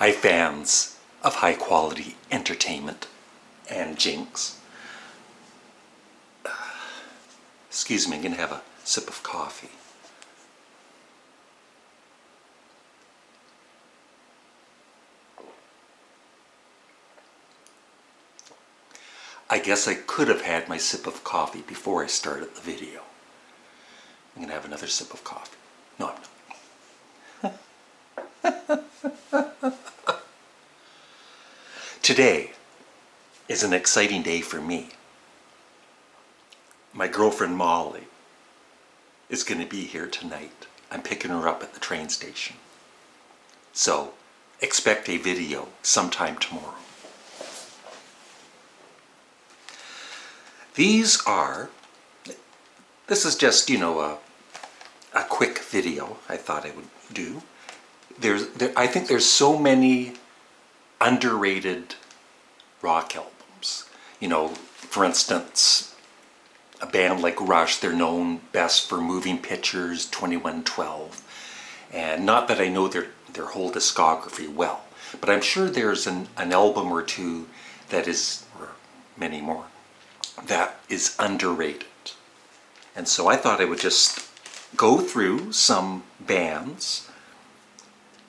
Hi fans of high quality entertainment and jinx. Excuse me, I'm going to have a sip of coffee. I guess I could have had my sip of coffee before I started the video. I'm going to have another sip of coffee. No, I'm not. Today is an exciting day for me. My girlfriend Molly is going to be here tonight. I'm picking her up at the train station. So, expect a video sometime tomorrow. This is just, a quick video I thought I would do. I think there's so many underrated rock albums. For instance, a band like Rush, they're known best for Moving Pictures, 2112. And not that I know their whole discography well, but I'm sure there's an album or two that is, or many more, that is underrated. And so I thought I would just go through some bands,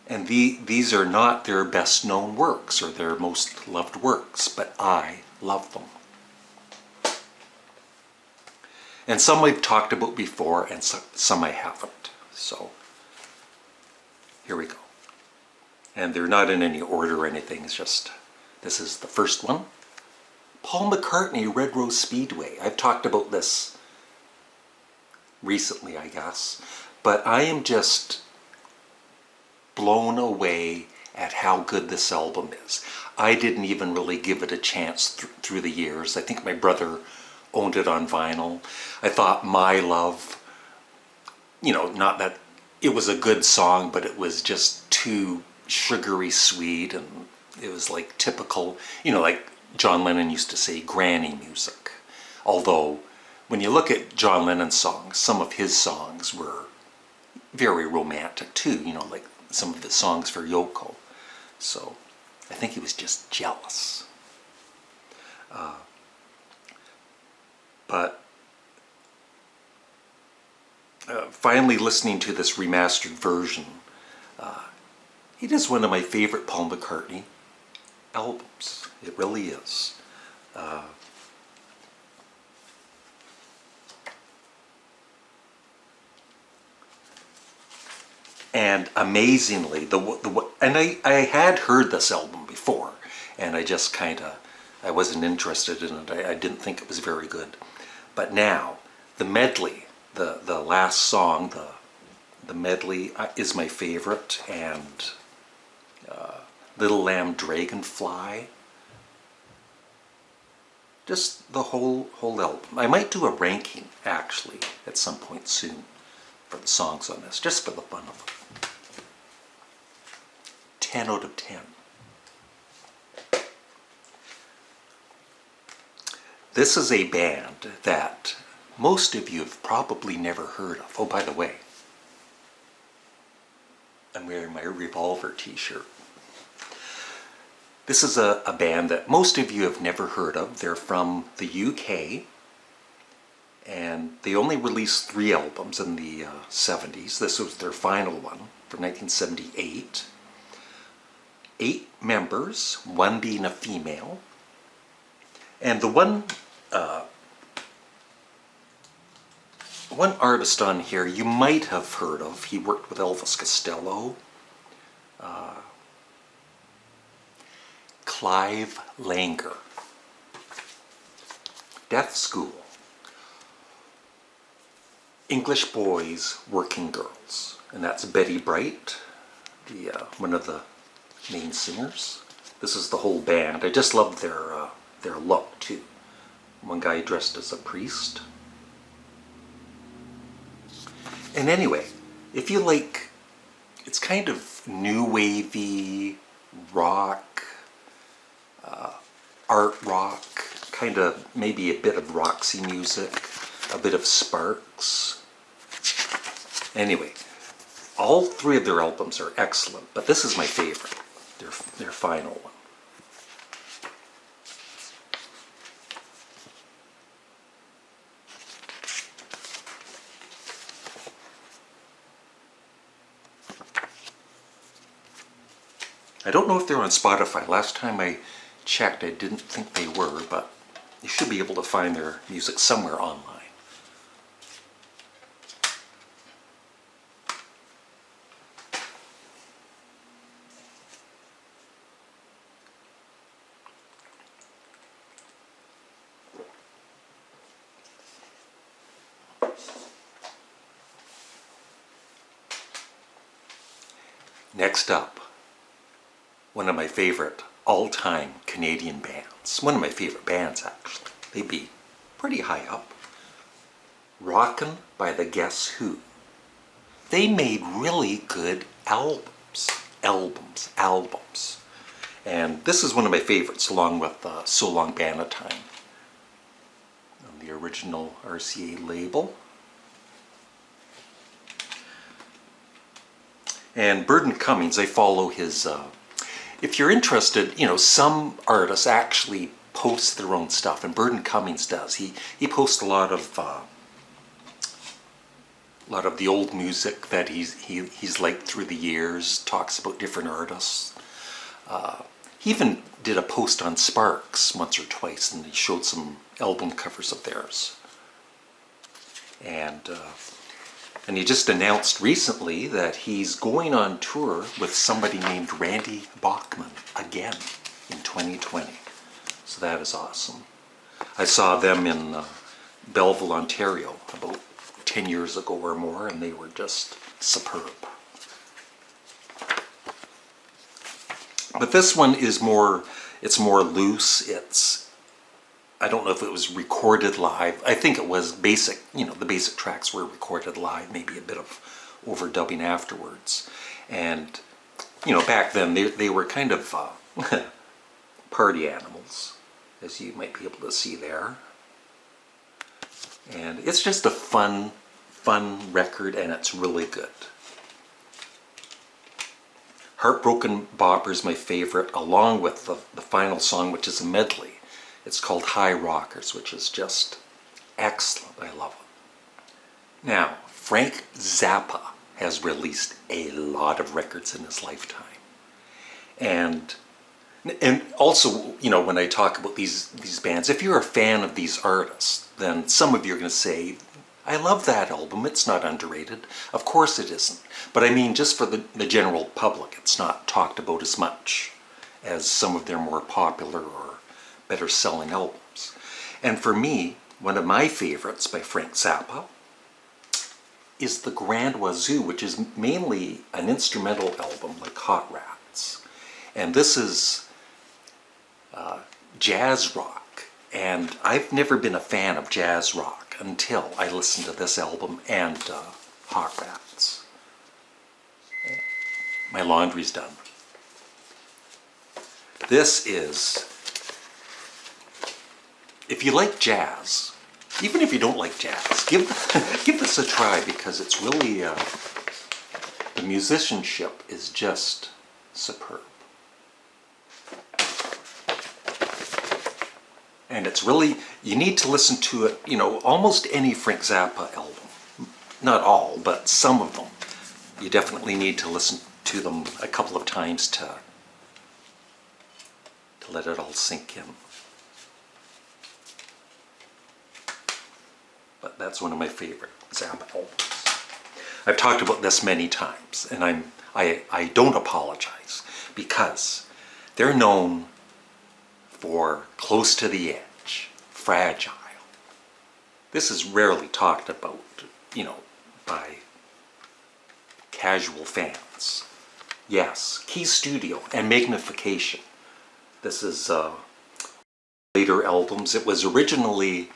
and these are not their best known works or their most loved works, but I love them. And some I've talked about before, and some I haven't. So here we go. And they're not in any order or anything, it's just, this is the first one. Paul McCartney, Red Rose Speedway. I've talked about this recently, I guess. But I am just blown away at how good this album is. I didn't even really give it a chance through the years. I think my brother owned it on vinyl. I thought My Love, not that it was a good song, but it was just too sugary sweet, and it was like typical, like John Lennon used to say, granny music. Although, when you look at John Lennon's songs, some of his songs were very romantic too, like some of the songs for Yoko. So, I think he was just jealous. But finally listening to this remastered version, it is one of my favorite Paul McCartney albums. It really is. And amazingly, and I had heard this album before, and I just I wasn't interested in it. I didn't think it was very good. But now, the medley, the last song, the medley is my favorite, and Little Lamb Dragonfly. Just the whole album. I might do a ranking, actually, at some point soon for the songs on this, just for the fun of it. 10 out of 10. This is a band that most of you have probably never heard of. Oh, by the way, I'm wearing my Revolver t-shirt. This is a band that most of you have never heard of. They're from the UK, and they only released 3 albums in the 70s. This was their final one from 1978. 8 members, 1 being a female. And the one artist on here you might have heard of. He worked with Elvis Costello. Clive Langer. Death School. English Boys, Working Girls. And that's Betty Bright, one of the main singers. This is the whole band. I just love their look too. One guy dressed as a priest. And anyway, if you like, it's kind of new wavy rock, art rock, kind of maybe a bit of Roxy music, a bit of Sparks. Anyway, all 3 of their albums are excellent, but this is my favorite. their final one. I don't know if they're on Spotify. Last time I checked, I didn't think they were, but you should be able to find their music somewhere online. Next up, one of my favorite all-time Canadian bands. One of my favorite bands, actually. They'd be pretty high up. Rockin' by the Guess Who. They made really good albums. And this is one of my favorites, along with So Long Bannatyne on the original RCA label. And Burton Cummings, I follow his, if you're interested, you know, some artists actually post their own stuff, and Burton Cummings does. He posts a lot of the old music that he's liked through the years, talks about different artists. He even did a post on Sparks once or twice, and he showed some album covers of theirs. And he just announced recently that he's going on tour with somebody named Randy Bachman again in 2020. So that is awesome. I saw them in Belleville, Ontario about 10 years ago or more, and they were just superb. But this one is more loose. I don't know if it was recorded live. I think it was basic, you know, the basic tracks were recorded live, maybe a bit of overdubbing afterwards. And, you know, back then they were kind of party animals, as you might be able to see there. And it's just a fun record, and it's really good. Heartbroken Bopper is my favorite, along with the final song, which is a medley. It's called High Rockers, which is just excellent. I love it. Now, Frank Zappa has released a lot of records in his lifetime. And also, you know, when I talk about these bands, if you're a fan of these artists, then some of you are going to say, I love that album, it's not underrated. Of course it isn't. But I mean, just for the general public, it's not talked about as much as some of their more popular or better selling albums. And for me, one of my favorites by Frank Zappa is the Grand Wazoo, which is mainly an instrumental album like Hot Rats. And this is jazz rock. And I've never been a fan of jazz rock until I listened to this album and Hot Rats. My laundry's done. This is, if you like jazz, even if you don't like jazz, give this a try, because it's really, the musicianship is just superb. And it's really, you need to listen to it, you know, almost any Frank Zappa album. Not all, but some of them. You definitely need to listen to them a couple of times to let it all sink in. But that's one of my favorite Zappa albums. I've talked about this many times, and I don't apologize, because they're known for Close to the Edge, Fragile. This is rarely talked about, you know, by casual fans. Yes, Key Studio and Magnification. This is later albums. It was originally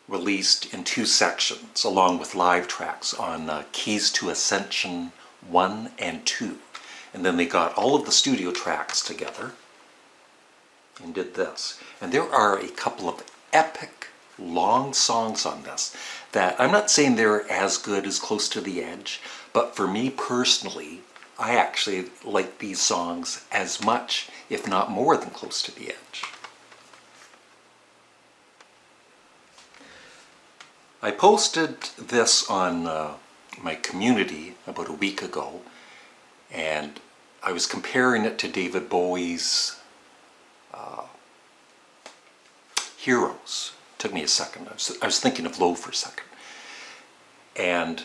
released in 2 sections, along with live tracks on Keys to Ascension 1 and 2. And then they got all of the studio tracks together and did this. And there are a couple of epic, long songs on this that I'm not saying they're as good as Close to the Edge, but for me personally, I actually like these songs as much, if not more, than Close to the Edge. I posted this on my community about a week ago, and I was comparing it to David Bowie's Heroes. Took me a second. I was thinking of Low for a second. And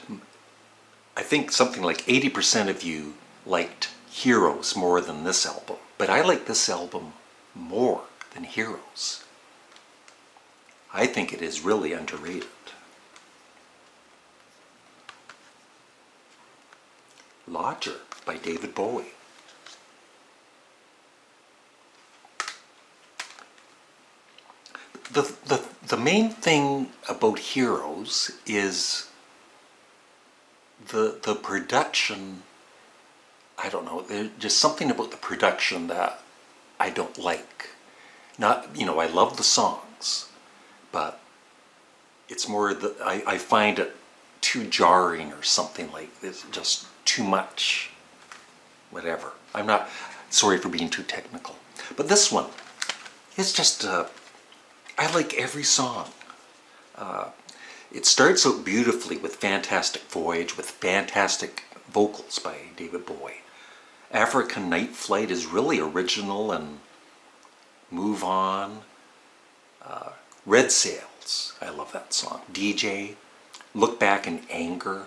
I think something like 80% of you liked Heroes more than this album. But I like this album more than Heroes. I think it is really underrated. Lodger by David Bowie. The main thing about Heroes is the production. I don't know, there's just something about the production that I don't like. Not, I love the songs, but it's more that I find it too jarring or something, like it's just too much, whatever. I'm not, sorry for being too technical. But this one, it's just, I like every song. It starts out beautifully with Fantastic Voyage, with fantastic vocals by David Bowie. African Night Flight is really original, and Move On. Red Sails, I love that song. DJ, Look Back in Anger.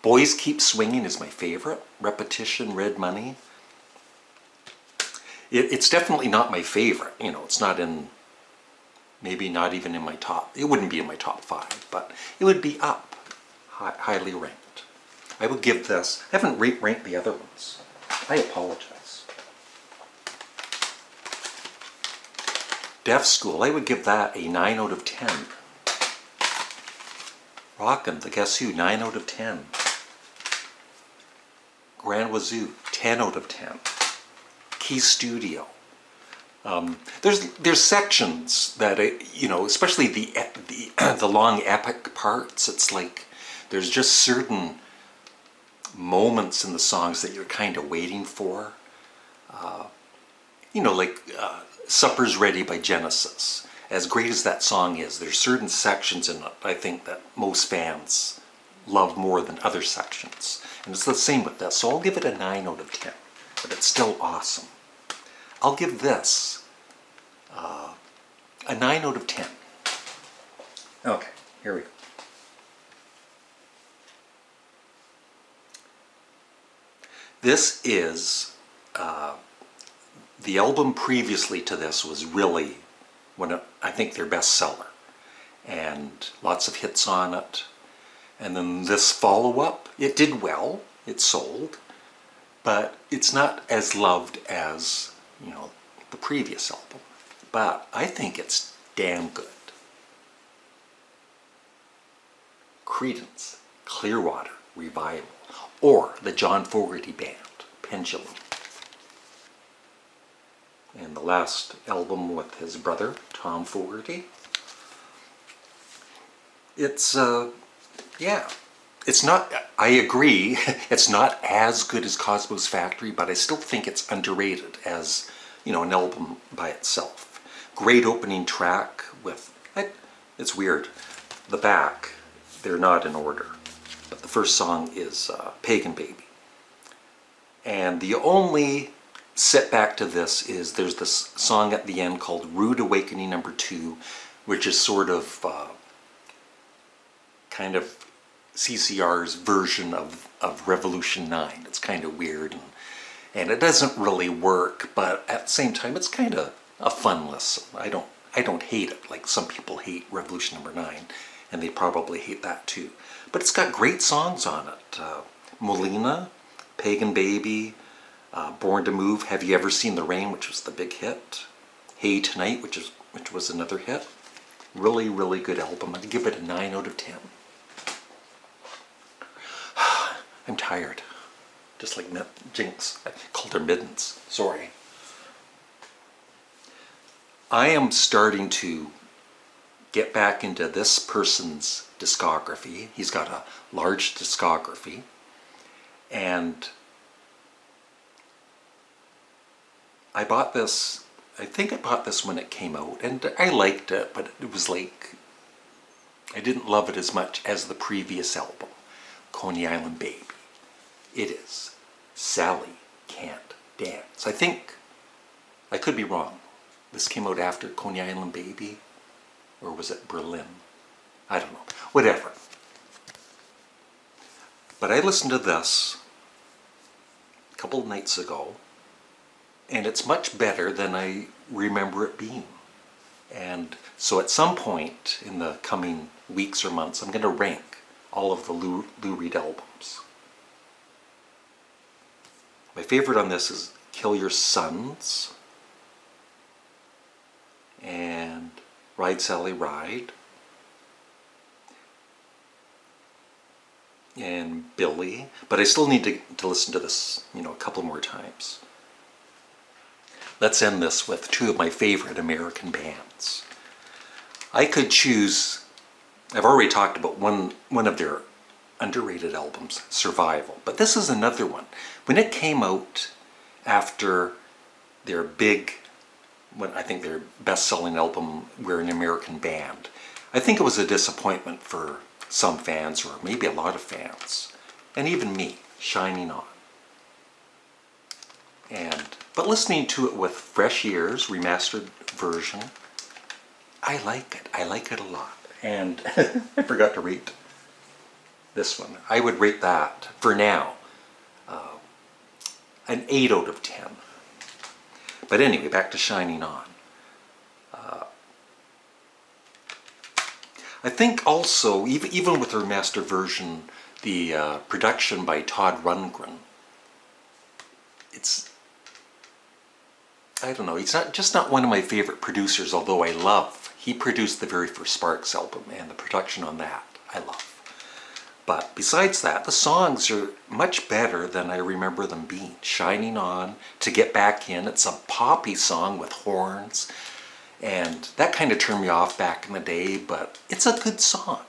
Boys Keep Swinging is my favorite. Repetition, Red Money. It's definitely not my favorite. It's not in, maybe not even in my top, it wouldn't be in my top 5, but it would be up, highly ranked. I would give this, I haven't ranked the other ones. I apologize. Deaf School, I would give that a 9 out of 10. Rockin', the Guess Who, 9 out of 10. Grand Wazoo, 10 out of 10. Key Studio. There's sections that, especially the long epic parts, it's like there's just certain moments in the songs that you're kind of waiting for. Like Supper's Ready by Genesis. As great as that song is, there's certain sections in it, I think, that most fans love more than other sections. And it's the same with this, so I'll give it a 9 out of 10. But it's still awesome. I'll give this a 9 out of 10. Okay, here we go. This is, the album previously to this was really I think their best seller. And lots of hits on it. And then this follow-up, it did well, it sold, but it's not as loved as, the previous album. But I think it's damn good. Creedence, Clearwater Revival, or the John Fogerty Band, Pendulum. And the last album with his brother, Tom Fogerty. It's, it's not, I agree, it's not as good as Cosmo's Factory, but I still think it's underrated as, an album by itself. Great opening track with, it's weird, the back, they're not in order, but the first song is Pagan Baby. And the only setback to this is there's this song at the end called Rude Awakening No. 2, which is sort of kind of CCR's version of Revolution 9. It's kind of weird, and it doesn't really work, but at the same time it's kind of a fun listen. I don't hate it like some people hate Revolution No. 9, and they probably hate that too. But it's got great songs on it. Molina, Pagan Baby, Born to Move, Have You Ever Seen the Rain, which was the big hit. Hey Tonight, which was another hit. Really, really good album. I'd give it a 9 out of 10. I'm tired. Just like Jinx. I called her Middens. Sorry. I am starting to get back into this person's discography. He's got a large discography. And I bought this, I think I bought this when it came out, and I liked it, but it was like, I didn't love it as much as the previous album, Coney Island Baby. It is Sally Can't Dance. I think, I could be wrong. This came out after Coney Island Baby, or was it Berlin? I don't know. Whatever. But I listened to this a couple of nights ago, and it's much better than I remember it being. And so at some point in the coming weeks or months, I'm going to rank all of the Lou Reed albums. My favorite on this is Kill Your Sons and Ride Sally Ride and Billy, but I still need to listen to this, a couple more times. Let's end this with two of my favorite American bands. I could choose, I've already talked about one of their underrated albums, Survival, but this is another one. When it came out after their I think their best-selling album, We're an American Band, I think it was a disappointment for some fans, or maybe a lot of fans, and even me, Shining On. But listening to it with fresh ears, remastered version, I like it. I like it a lot. And I forgot to rate this one. I would rate that, for now, an 8 out of 10. But anyway, back to Shining On. I think also, even with the remastered version, the production by Todd Rundgren, I don't know, he's not one of my favorite producers, although he produced the very first Sparks album, and the production on that I love. But besides that, the songs are much better than I remember them being. Shining On, To Get Back In, it's a poppy song with horns, and that kind of turned me off back in the day, but it's a good song.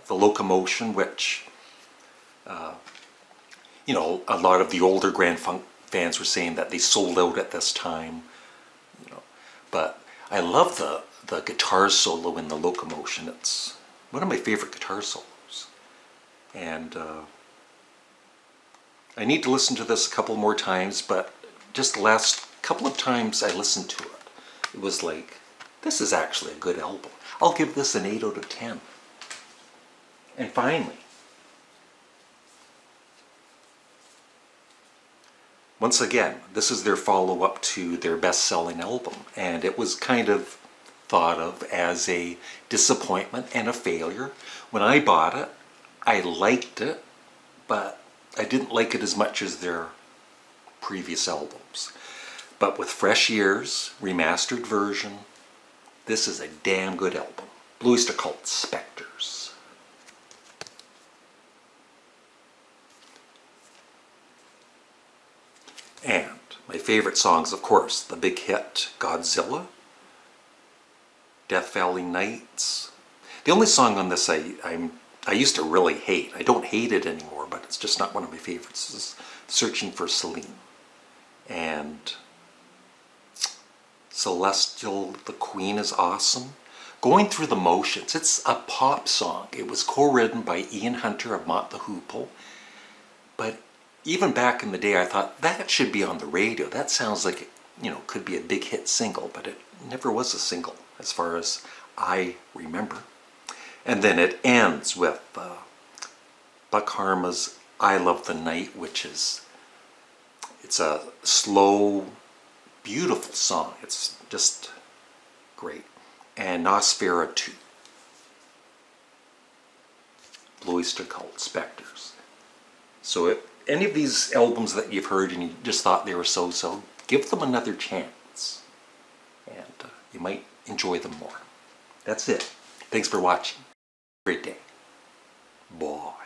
The Locomotion, which, a lot of the older Grand Funk fans were saying that they sold out at this time, but I love the guitar solo in The Locomotion. It's one of my favorite guitar solos. And I need to listen to this a couple more times, but just the last couple of times I listened to it, it was like, this is actually a good album. I'll give this an 8 out of 10. And finally, once again, this is their follow-up to their best-selling album, and it was kind of thought of as a disappointment and a failure. When I bought it, I liked it, but I didn't like it as much as their previous albums. But with fresh ears, remastered version, this is a damn good album. Öyster called Spectres. And my favorite songs, of course, the big hit, Godzilla, Death Valley Nights. The only song on this I used to really hate. I don't hate it anymore, but it's just not one of my favorites. Is Searching for Celine. And Celestial, the Queen is awesome. Going Through the Motions, it's a pop song. It was co-written by Ian Hunter of Mott the Hoople. But even back in the day, I thought that should be on the radio. That sounds like it, could be a big hit single, but it never was a single as far as I remember. And then it ends with Buck Harma's I Love the Night, it's a slow, beautiful song. It's just great. And Nosferatu, Öyster called Spectres. So if any of these albums that you've heard and you just thought they were so-so, give them another chance, and you might enjoy them more. That's it. Thanks for watching. Great day. Bye.